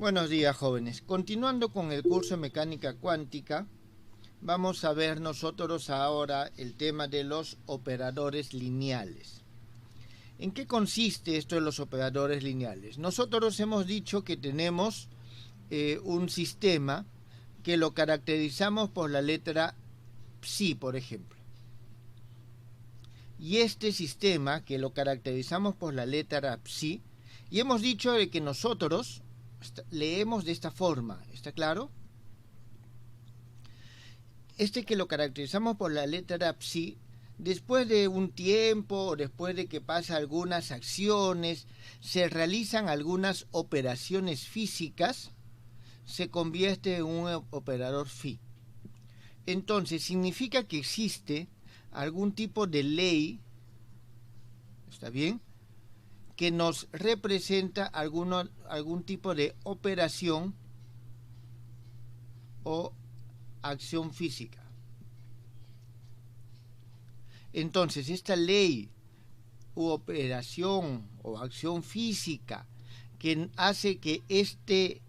Buenos días, jóvenes. Continuando con el curso de mecánica cuántica, vamos a ver nosotros ahora el tema de los operadores lineales. ¿En qué consiste esto de los operadores lineales? Nosotros hemos dicho que tenemos un sistema que lo caracterizamos por la letra psi, por ejemplo. Y este sistema que lo caracterizamos por la letra psi, y hemos dicho de que nosotros leemos de esta forma, ¿está claro? Este que lo caracterizamos por la letra psi, después de un tiempo o después de que pasa algunas acciones, se realizan algunas operaciones físicas, se convierte en un operador phi. Entonces significa que existe algún tipo de ley, ¿está bien?, que nos representa algún tipo de operación o acción física. Entonces, esta ley u operación o acción física que hace que este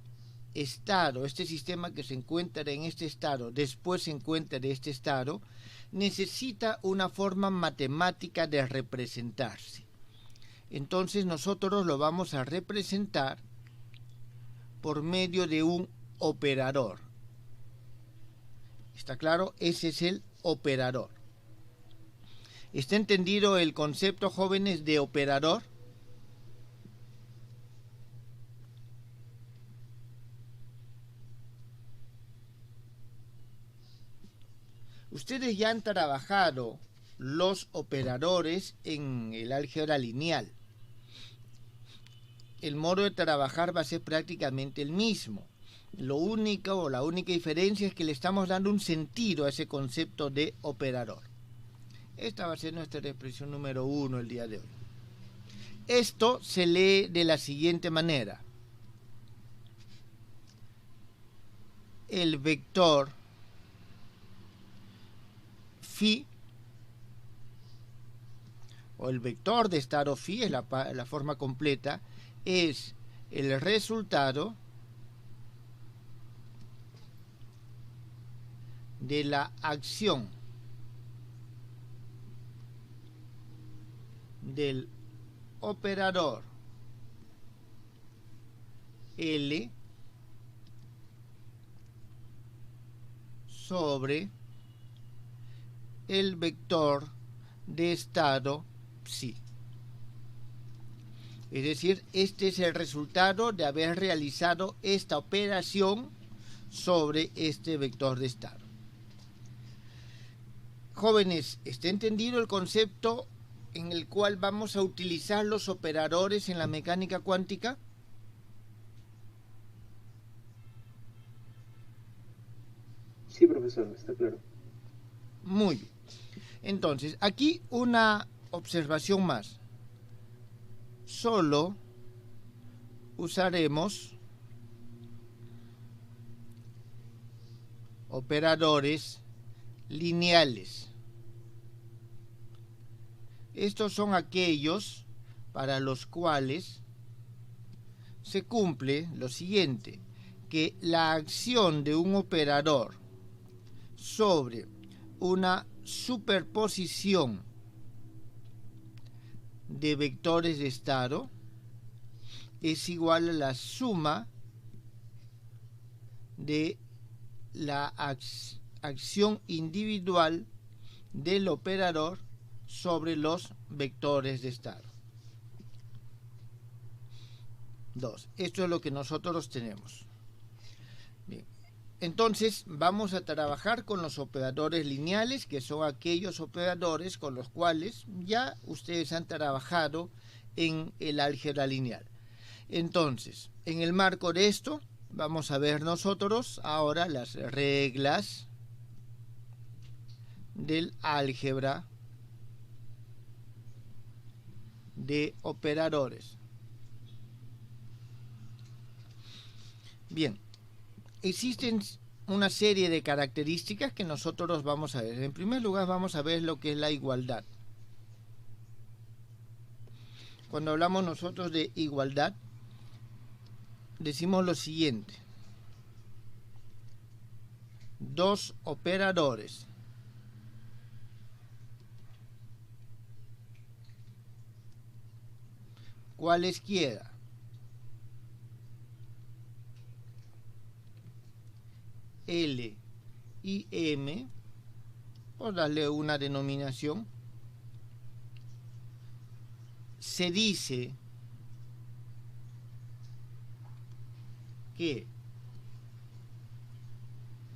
estado, este sistema que se encuentra en este estado, después se encuentra en este estado, necesita una forma matemática de representarse. Entonces nosotros lo vamos a representar por medio de un operador. ¿Está claro? Ese es el operador. ¿Está entendido el concepto, jóvenes, de operador? Ustedes ya han trabajado los operadores en el álgebra lineal. El modo de trabajar va a ser prácticamente el mismo. Lo único o la única diferencia es que le estamos dando un sentido a ese concepto de operador. Esta va a ser nuestra expresión número 1 el día de hoy. Esto se lee de la siguiente manera. El vector phi, o el vector de estado phi, es la forma completa, es el resultado de la acción del operador L sobre el vector de estado psi. Es decir, este es el resultado de haber realizado esta operación sobre este vector de estado. Jóvenes, ¿está entendido el concepto en el cual vamos a utilizar los operadores en la mecánica cuántica? Sí, profesor, está claro. Muy bien. Entonces, aquí una observación más. Solo usaremos operadores lineales. Estos son aquellos para los cuales se cumple lo siguiente, que la acción de un operador sobre una superposición de vectores de estado es igual a la suma de la acción individual del operador sobre los vectores de estado. 2. Esto es lo que nosotros tenemos. Bien. Entonces vamos a trabajar con los operadores lineales, que son aquellos operadores con los cuales ya ustedes han trabajado en el álgebra lineal. Entonces, en el marco de esto, vamos a ver nosotros ahora las reglas del álgebra de operadores. Bien, existen una serie de características que nosotros vamos a ver. En primer lugar, vamos a ver lo que es la igualdad. Cuando hablamos nosotros de igualdad, decimos lo siguiente. Dos operadores cualesquiera L y M, por darle una denominación, se dice que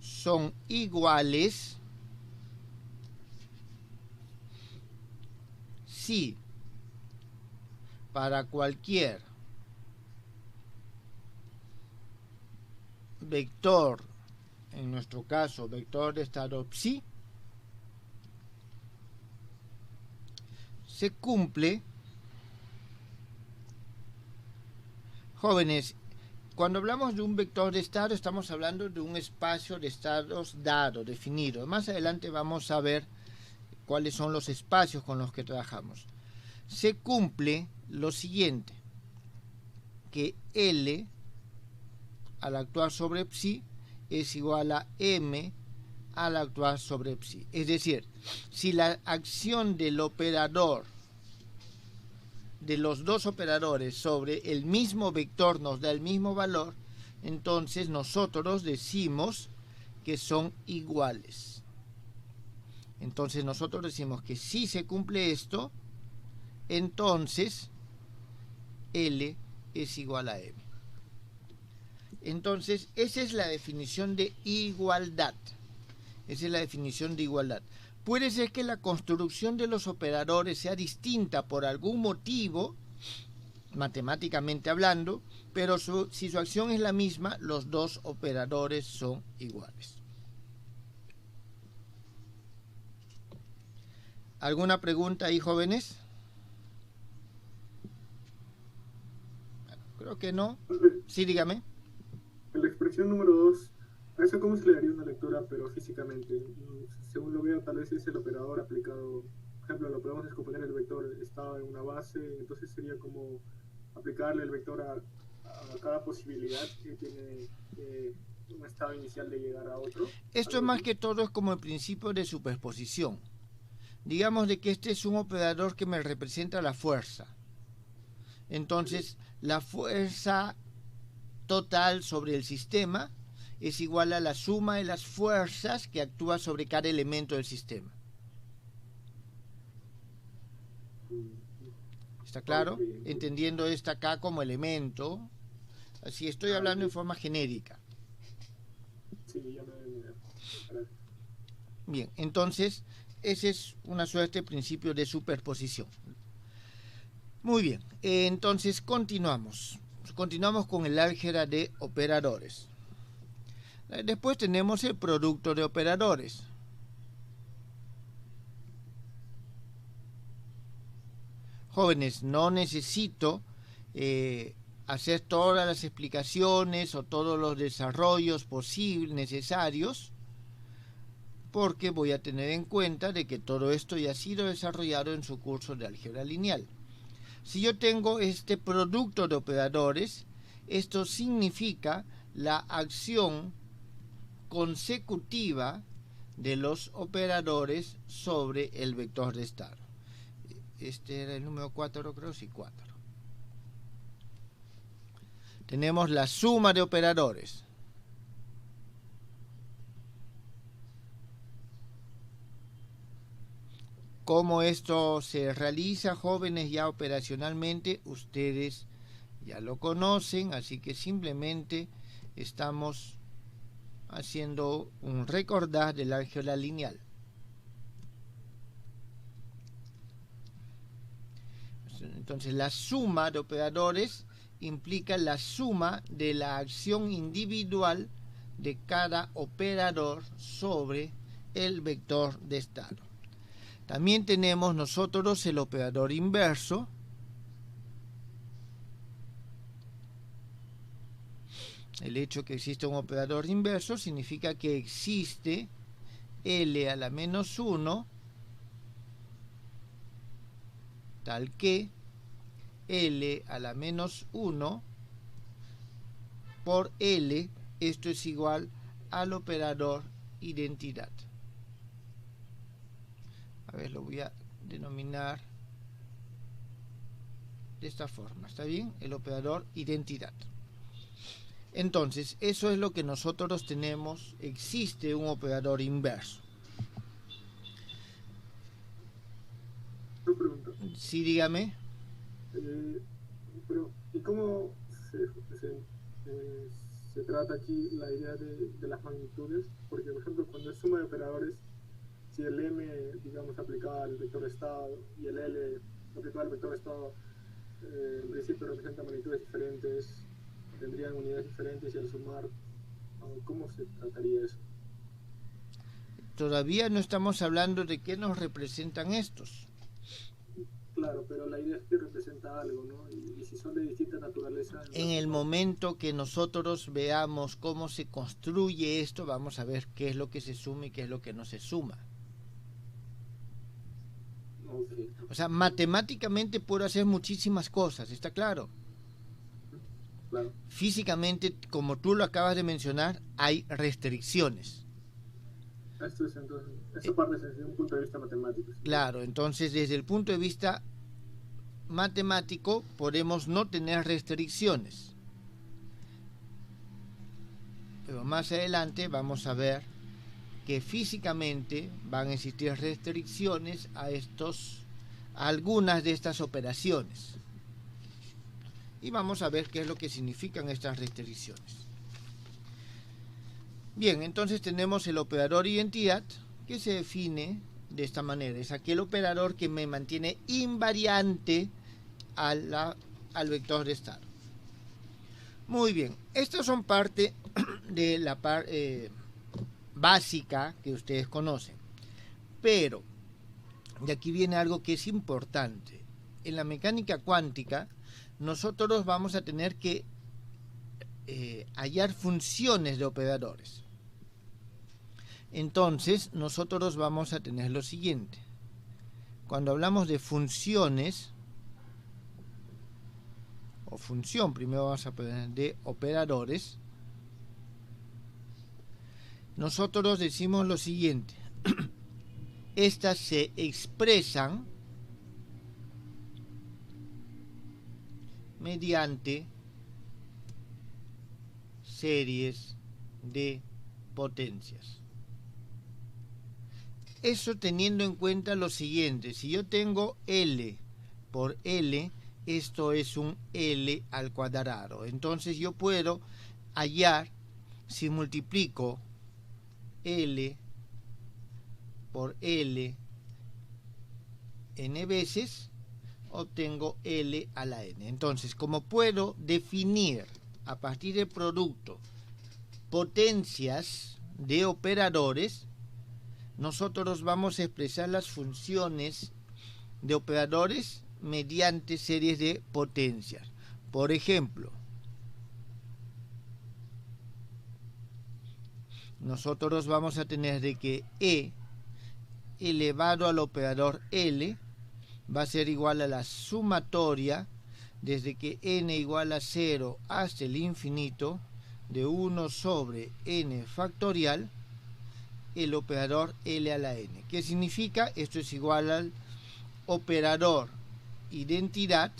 son iguales si para cualquier vector, en nuestro caso vector de estado psi, se cumple. Jóvenes, cuando hablamos de un vector de estado estamos hablando de un espacio de estados dado, definido. Más adelante vamos a ver cuáles son los espacios con los que trabajamos. Se cumple lo siguiente, que L al actuar sobre psi es igual a M al actuar sobre psi. Es decir, si la acción del operador, de los dos operadores sobre el mismo vector nos da el mismo valor, entonces nosotros decimos que son iguales. Entonces nosotros decimos que si se cumple esto, entonces L es igual a M. Entonces esa es la definición de igualdad. Esa es la definición de igualdad. Puede ser que la construcción de los operadores sea distinta por algún motivo, matemáticamente hablando, pero si su acción es la misma, los dos operadores son iguales. ¿Alguna pregunta ahí, jóvenes? Creo que no. Sí, dígame. En la expresión número 2, ¿a eso cómo se le daría una lectura, pero físicamente? Según lo veo, tal vez es el operador aplicado. Por ejemplo, lo podemos descomponer el vector estado en una base, entonces sería como aplicarle el vector a cada posibilidad que tiene un estado inicial de llegar a otro. Esto más que todo es como el principio de superposición. Digamos de que este es un operador que me representa la fuerza. Entonces, la fuerza total sobre el sistema es igual a la suma de las fuerzas que actúa sobre cada elemento del sistema. ¿Está claro? Entendiendo esta acá como elemento. Así estoy hablando en forma genérica. Sí, ya me doy idea. Bien, entonces ese es una suerte de principio de superposición. Muy bien, entonces continuamos. Continuamos con el álgebra de operadores. Después tenemos el producto de operadores. Jóvenes, no necesito hacer todas las explicaciones o todos los desarrollos posibles, necesarios, porque voy a tener en cuenta de que todo esto ya ha sido desarrollado en su curso de álgebra lineal. Si yo tengo este producto de operadores, esto significa la acción consecutiva de los operadores sobre el vector de estado. Este era el número 4, creo, sí, 4. Tenemos la suma de operadores. ¿Cómo esto se realiza, jóvenes, ya operacionalmente? Ustedes ya lo conocen, así que simplemente estamos haciendo un recordar del álgebra lineal. Entonces, la suma de operadores implica la suma de la acción individual de cada operador sobre el vector de estado. También tenemos nosotros el operador inverso. El hecho que existe un operador inverso significa que existe L a la menos 1, tal que L a la menos 1 por L, esto es igual al operador identidad. A ver, lo voy a denominar de esta forma, ¿está bien? El operador identidad. Entonces, eso es lo que nosotros tenemos. Existe un operador inverso. Una pregunta. Sí, dígame. Pero, ¿y cómo se trata aquí la idea de las magnitudes? Porque, por ejemplo, cuando es suma de operadores, si el M, digamos, aplicado al vector estado y el L aplicado al vector estado, en principio representa magnitudes diferentes, tendrían unidades diferentes, y al sumar, ¿cómo se trataría eso? Todavía no estamos hablando de qué nos representan estos. Claro, pero la idea es que representa algo, ¿no? Y si son de distinta naturaleza... En el momento que nosotros veamos cómo se construye esto, vamos a ver qué es lo que se suma y qué es lo que no se suma. Okay. O sea, matemáticamente puedo hacer muchísimas cosas, ¿está claro? Claro. Físicamente, como tú lo acabas de mencionar, hay restricciones. Esto es entonces, eso parte desde un punto de vista matemático. ¿Sí? Claro, entonces desde el punto de vista matemático podemos no tener restricciones. Pero más adelante vamos a ver que físicamente van a existir restricciones a algunas de estas operaciones. Y vamos a ver qué es lo que significan estas restricciones. Bien, entonces tenemos el operador identidad, que se define de esta manera. Es aquel operador que me mantiene invariante al vector de estado. Muy bien, estas son parte de la básica que ustedes conocen. Pero, de aquí viene algo que es importante. En la mecánica cuántica, nosotros vamos a tener que hallar funciones de operadores. Entonces, nosotros vamos a tener lo siguiente. Cuando hablamos de funciones, o función, primero vamos a poner de operadores, nosotros decimos lo siguiente. Estas se expresan mediante series de potencias. Eso teniendo en cuenta lo siguiente: si yo tengo L por L, esto es un L al cuadrado. Entonces yo puedo hallar, si multiplico L por L n veces, obtengo L a la n. Entonces, como puedo definir a partir del producto potencias de operadores, nosotros vamos a expresar las funciones de operadores mediante series de potencias. Por ejemplo, nosotros vamos a tener de que E elevado al operador L va a ser igual a la sumatoria desde que n igual a 0 hasta el infinito de 1 sobre n factorial el operador L a la n. ¿Qué significa? Esto es igual al operador identidad,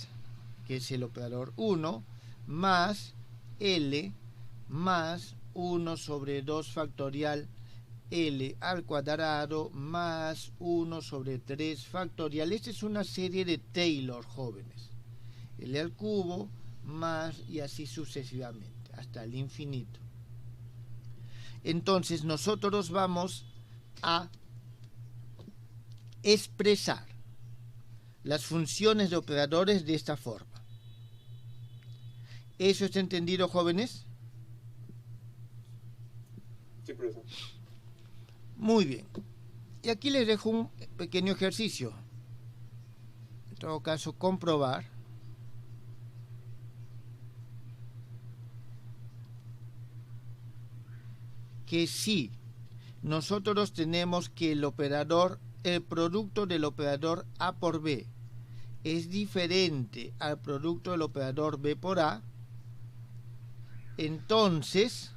que es el operador 1, más L más 1 sobre 2 factorial L al cuadrado más 1 sobre 3 factorial. Esta es una serie de Taylor, jóvenes. L al cubo más y así sucesivamente hasta el infinito. Entonces nosotros vamos a expresar las funciones de operadores de esta forma. ¿Eso está entendido, jóvenes? Sí, profesor. Muy bien. Y aquí les dejo un pequeño ejercicio. En todo caso, comprobar que si nosotros tenemos que el producto del operador A por B es diferente al producto del operador B por A, entonces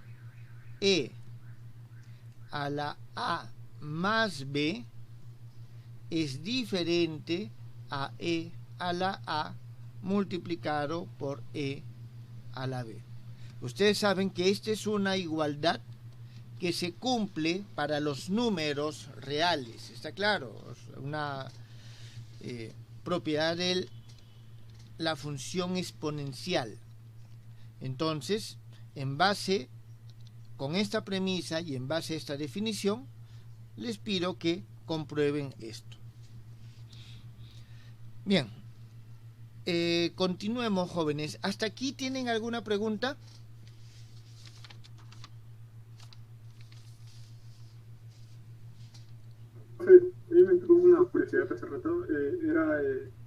E a la A más B es diferente a E a la A multiplicado por E a la B. Ustedes saben que esta es una igualdad que se cumple para los números reales, ¿está claro? Una propiedad de la función exponencial. Entonces, con esta premisa y en base a esta definición, les pido que comprueben esto. Bien, continuemos, jóvenes. ¿Hasta aquí tienen alguna pregunta? A mí me entró una curiosidad hace rato.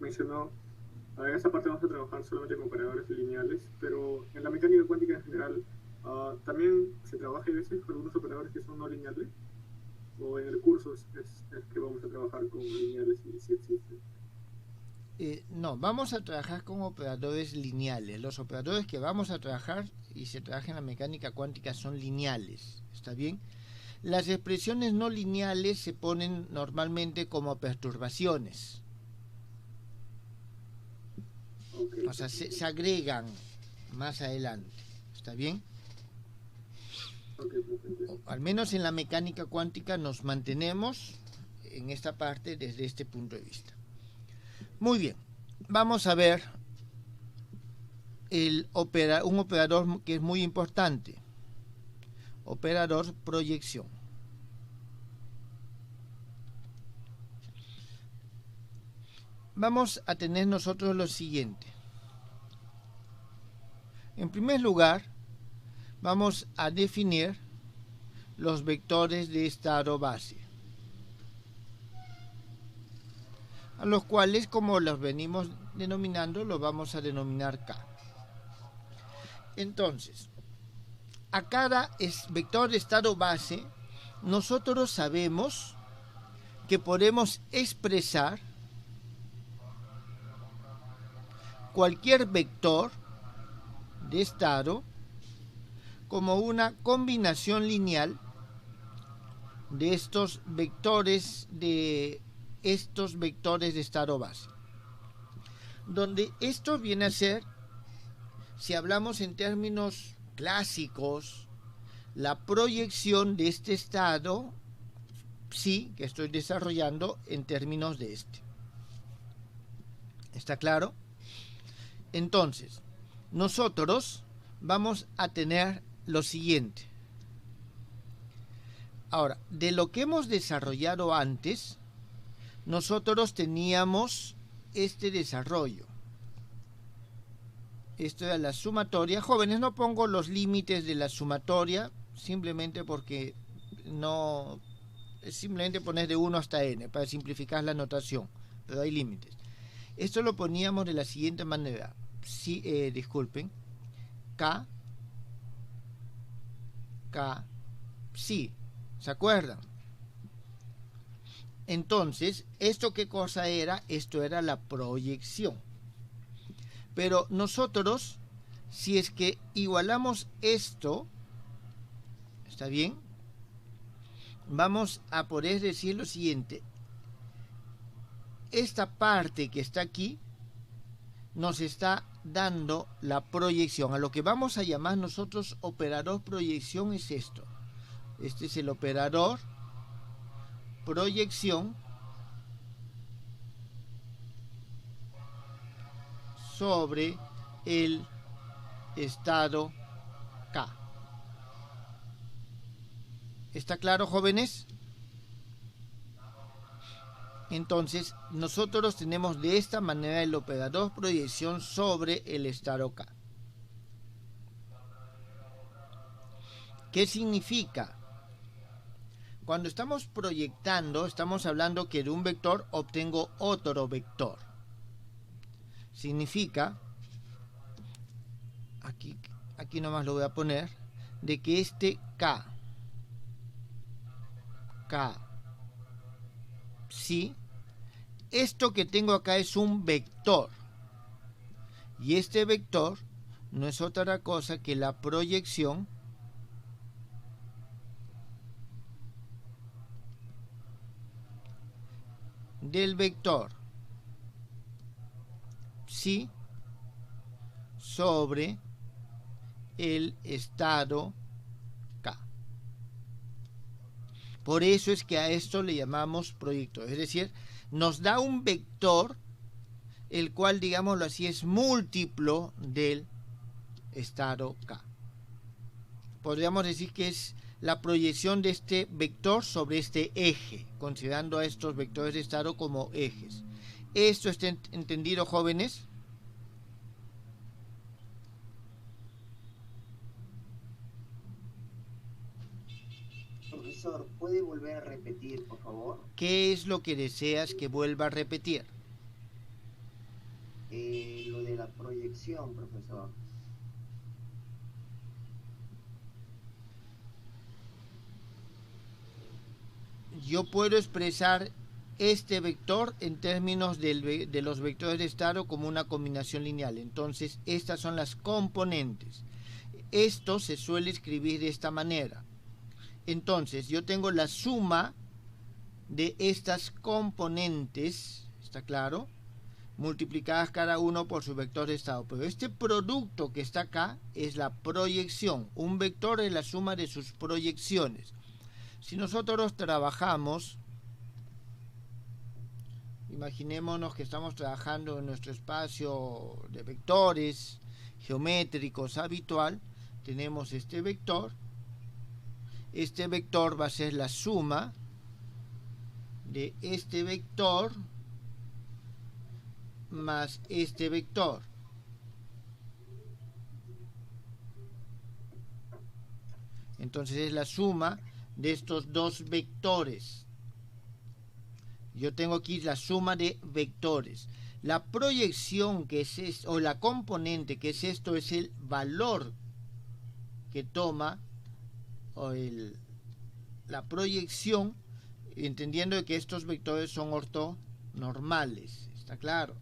Mencionó, en esta parte vamos a trabajar solamente con operadores lineales, pero en la mecánica cuántica en general también se trabaja a veces con algunos operadores que son no lineales, o en el curso es que vamos a trabajar con lineales y si existen. No, vamos a trabajar con operadores lineales. Los operadores que vamos a trabajar y se trabaja en la mecánica cuántica son lineales, ¿está bien? Las expresiones no lineales se ponen normalmente como perturbaciones. Okay. O sea, se agregan más adelante, ¿está bien? Okay. Al menos en la mecánica cuántica nos mantenemos en esta parte desde este punto de vista. Muy bien, vamos a ver un operador que es muy importante. Operador proyección. Vamos a tener nosotros lo siguiente. En primer lugar, vamos a definir los vectores de estado base, a los cuales, como los venimos denominando, los vamos a denominar K. Entonces, a cada vector de estado base, nosotros sabemos que podemos expresar cualquier vector de estado como una combinación lineal de estos vectores de estado base, donde esto viene a ser, si hablamos en términos clásicos, la proyección de este estado psi que estoy desarrollando en términos de este. ¿Está claro? Entonces, nosotros vamos a tener lo siguiente. Ahora, de lo que hemos desarrollado antes, nosotros teníamos este desarrollo. Esto era la sumatoria. Jóvenes, no pongo los límites de la sumatoria, simplemente porque no... Simplemente poner de 1 hasta n para simplificar la notación, pero hay límites. Esto lo poníamos de la siguiente manera. Disculpen. K, psi. ¿Se acuerdan? Entonces, ¿esto qué cosa era? Esto era la proyección. Pero nosotros, si es que igualamos esto, ¿está bien? Vamos a poder decir lo siguiente. Esta parte que está aquí nos está dando la proyección. A lo que vamos a llamar nosotros operador proyección es esto. Este es el operador proyección sobre el estado K. ¿Está claro, jóvenes? Entonces, nosotros tenemos de esta manera el operador proyección sobre el estado K. ¿Qué significa? Cuando estamos proyectando, estamos hablando que de un vector obtengo otro vector. Significa, aquí nomás lo voy a poner, de que este K psi, esto que tengo acá es un vector. Y este vector no es otra cosa que la proyección del vector psi sobre el estado K. Por eso es que a esto le llamamos proyector, es decir, nos da un vector el cual, digámoslo así, es múltiplo del estado K. Podríamos decir que es la proyección de este vector sobre este eje, considerando a estos vectores de estado como ejes. ¿Esto está entendido, jóvenes? Profesor, ¿puede volver a repetir, por favor? ¿Qué es lo que deseas que vuelva a repetir? Lo de la proyección, profesor. Yo puedo expresar este vector en términos de los vectores de estado como una combinación lineal. Entonces, estas son las componentes. Esto se suele escribir de esta manera. Entonces, yo tengo la suma de estas componentes, ¿está claro?, multiplicadas cada uno por su vector de estado. Pero este producto que está acá es la proyección. Un vector es la suma de sus proyecciones. Si nosotros trabajamos, imaginémonos que estamos trabajando en nuestro espacio de vectores geométricos habitual, tenemos este vector va a ser la suma de este vector más este vector. Entonces es la suma de estos dos vectores. Yo tengo aquí la suma de vectores. La proyección que es esto, o la componente que es esto, es el valor que toma la proyección, entendiendo que estos vectores son ortonormales. ¿Está claro?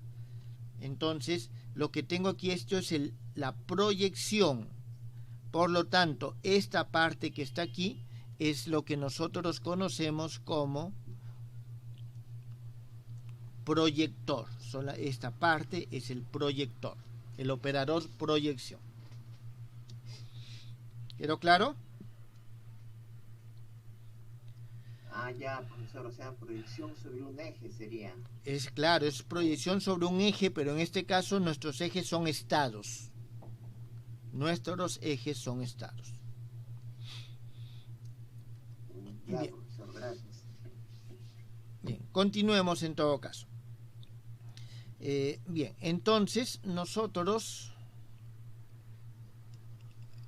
Entonces, lo que tengo aquí, esto es la proyección. Por lo tanto, esta parte que está aquí es lo que nosotros conocemos como proyector. Esta parte es el proyector, el operador proyección. ¿Quedó claro? Ah, ya, profesor, o sea, proyección sobre un eje sería. Es claro, es proyección sobre un eje, pero en este caso nuestros ejes son estados. Nuestros ejes son estados. Ya, Bien. profesor, gracias. Bien, continuemos en todo caso. Bien, entonces nosotros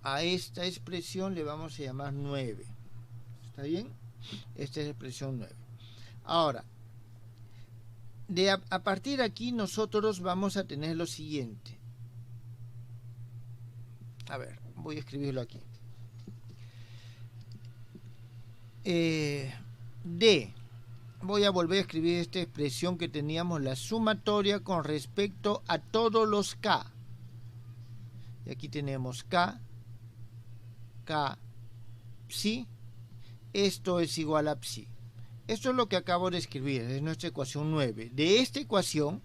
a esta expresión le vamos a llamar 9. ¿Está bien? Esta es la expresión 9. Ahora, a partir de aquí nosotros vamos a tener lo siguiente. A ver, voy a escribirlo aquí. Voy a volver a escribir esta expresión que teníamos, la sumatoria con respecto a todos los K. Y aquí tenemos K, psi. Esto es igual a psi. Esto es lo que acabo de escribir, es nuestra ecuación 9. De esta ecuación,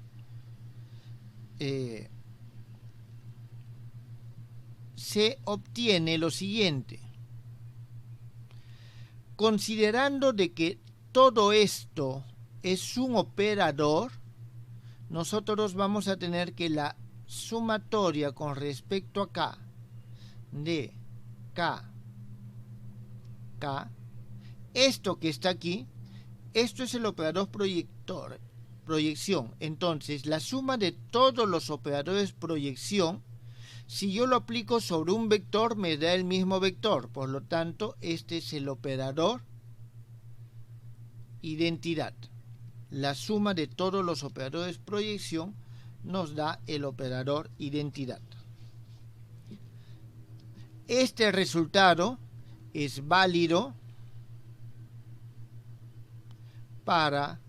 se obtiene lo siguiente. Considerando de que todo esto es un operador, nosotros vamos a tener que la sumatoria con respecto a K de K, esto que está aquí, esto es el operador proyección. Entonces, la suma de todos los operadores proyección, si yo lo aplico sobre un vector, me da el mismo vector. Por lo tanto, este es el operador identidad. La suma de todos los operadores proyección nos da el operador identidad. Este resultado es válido para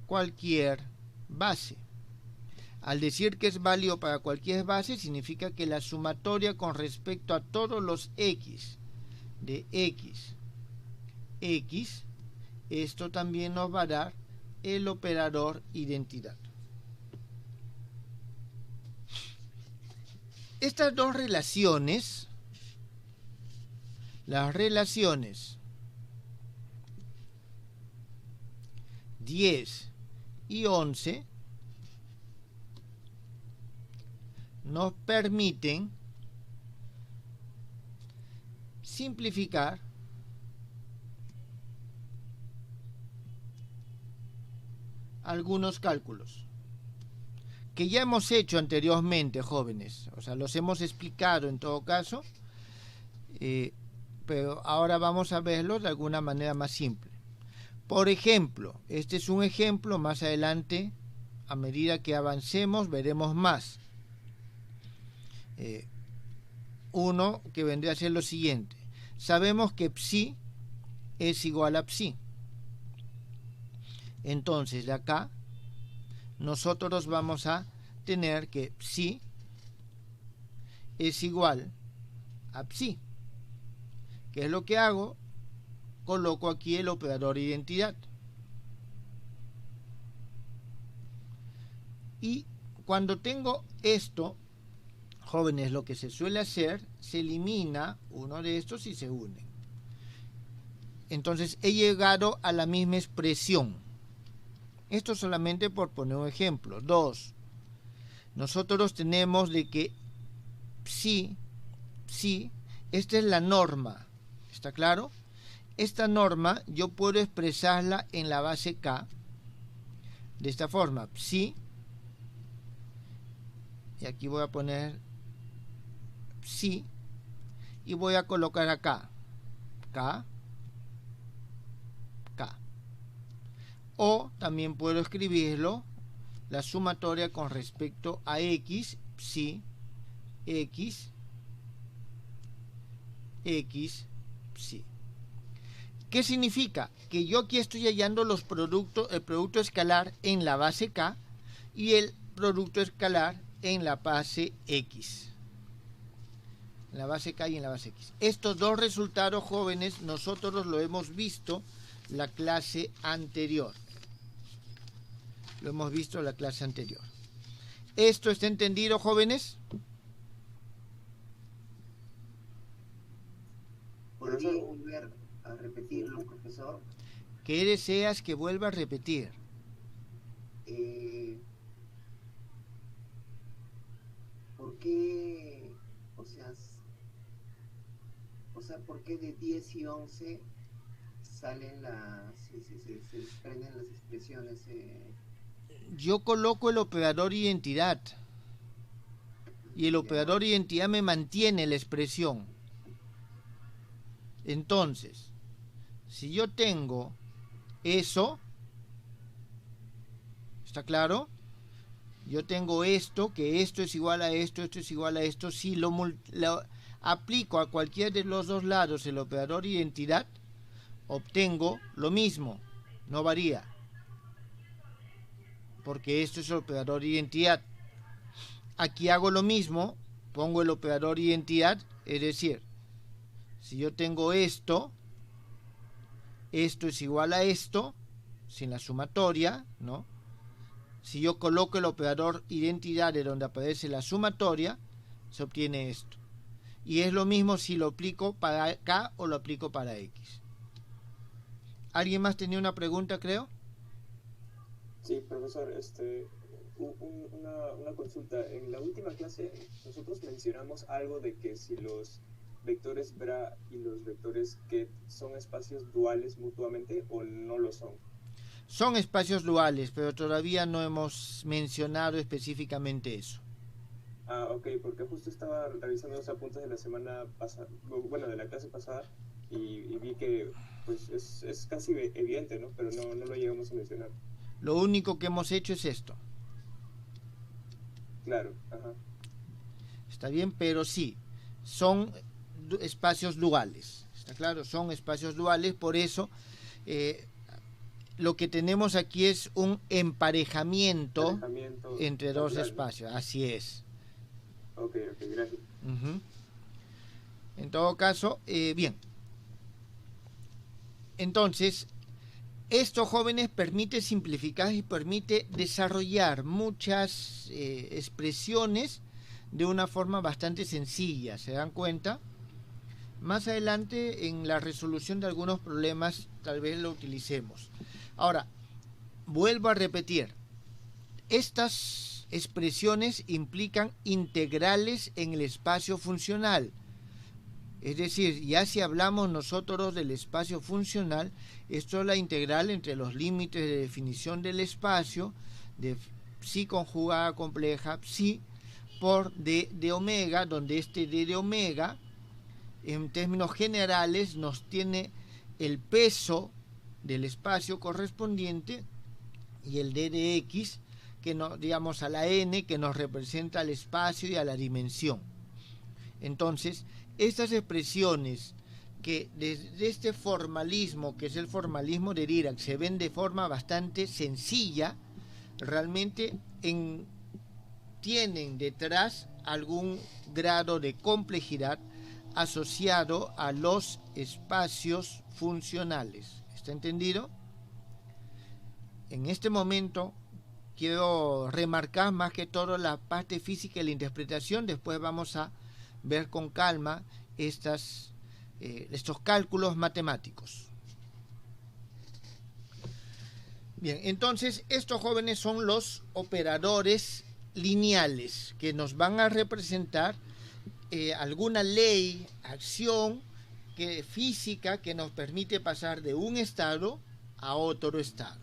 cualquier base. Al decir que es válido para cualquier base, significa que la sumatoria con respecto a todos los x de x, esto también nos va a dar el operador identidad. Estas dos relaciones, las relaciones 10 y 11, nos permiten simplificar algunos cálculos que ya hemos hecho anteriormente, jóvenes. O sea, los hemos explicado en todo caso, pero ahora vamos a verlos de alguna manera más simple. Por ejemplo, este es un ejemplo, más adelante, a medida que avancemos, veremos más. Uno que vendría a ser lo siguiente. Sabemos que psi es igual a psi. Entonces, de acá, nosotros vamos a tener que psi es igual a psi. ¿Qué es lo que hago? Coloco aquí el operador identidad. Y cuando tengo esto, jóvenes, lo que se suele hacer, se elimina uno de estos y se une. Entonces he llegado a la misma expresión. Esto solamente por poner un ejemplo. 2. Nosotros tenemos de que psi, esta es la norma. ¿Está claro? Esta norma yo puedo expresarla en la base K de esta forma. Psi, y aquí voy a poner psi, y voy a colocar acá K. O también puedo escribirlo, la sumatoria con respecto a x, psi, x, psi. ¿Qué significa? Que yo aquí estoy hallando el producto escalar en la base K y el producto escalar en la base X. En la base K y en la base X. Estos dos resultados, jóvenes, nosotros lo hemos visto la clase anterior. Lo hemos visto en la clase anterior. ¿Esto está entendido, jóvenes? ¿Podría volver a repetirlo, profesor? ¿Qué deseas que vuelva a repetir? ¿Por qué? O sea, ¿por qué de 10 y 11 salen se desprenden las expresiones? Yo coloco el operador identidad y el operador identidad me mantiene la expresión. Entonces, si yo tengo eso, ¿está claro? Yo tengo esto, que esto es igual a esto, esto es igual a esto. Si lo aplico a cualquiera de los dos lados el operador identidad, obtengo lo mismo, no varía. Porque esto es el operador identidad. Aquí hago lo mismo, pongo el operador identidad, es decir, si yo tengo esto es igual a esto, sin la sumatoria, ¿no? Si yo coloco el operador identidad de donde aparece la sumatoria, se obtiene esto. Y es lo mismo si lo aplico para K o lo aplico para X. ¿Alguien más tenía una pregunta, creo? Sí, profesor, una consulta. En la última clase nosotros mencionamos algo de que si los vectores BRA y los vectores KET son espacios duales mutuamente o no lo son. Son espacios duales, pero todavía no hemos mencionado específicamente eso. Ah, ok, porque justo estaba revisando los apuntes de la semana pasada, bueno, de la clase pasada, y vi que pues es casi evidente, ¿no? Pero no lo llegamos a mencionar. Lo único que hemos hecho es esto. Claro, ajá. Está bien, pero sí, son espacios duales. ¿Está claro? Son espacios duales, por eso lo que tenemos aquí es un emparejamiento entre dos natural, espacios. Así es. Ok, gracias. En todo caso, bien. Entonces, estos jóvenes permite simplificar y permite desarrollar muchas expresiones de una forma bastante sencilla, ¿se dan cuenta? Más adelante, en la resolución de algunos problemas, tal vez lo utilicemos. Ahora, vuelvo a repetir, estas expresiones implican integrales en el espacio funcional. Es decir, ya si hablamos nosotros del espacio funcional, esto es la integral entre los límites de definición del espacio, de psi conjugada compleja, psi por d de omega, donde este d de omega, en términos generales, nos tiene el peso del espacio correspondiente y el d de x, que nos, digamos, a la n, que nos representa el espacio y a la dimensión. Entonces, estas expresiones que desde este formalismo, que es el formalismo de Dirac, se ven de forma bastante sencilla, realmente tienen detrás algún grado de complejidad asociado a los espacios funcionales. ¿Está entendido? En este momento quiero remarcar más que todo la parte física y la interpretación. Después vamos a ver con calma estos cálculos matemáticos. Bien, entonces estos jóvenes son los operadores lineales que nos van a representar alguna ley, acción física que nos permite pasar de un estado a otro estado.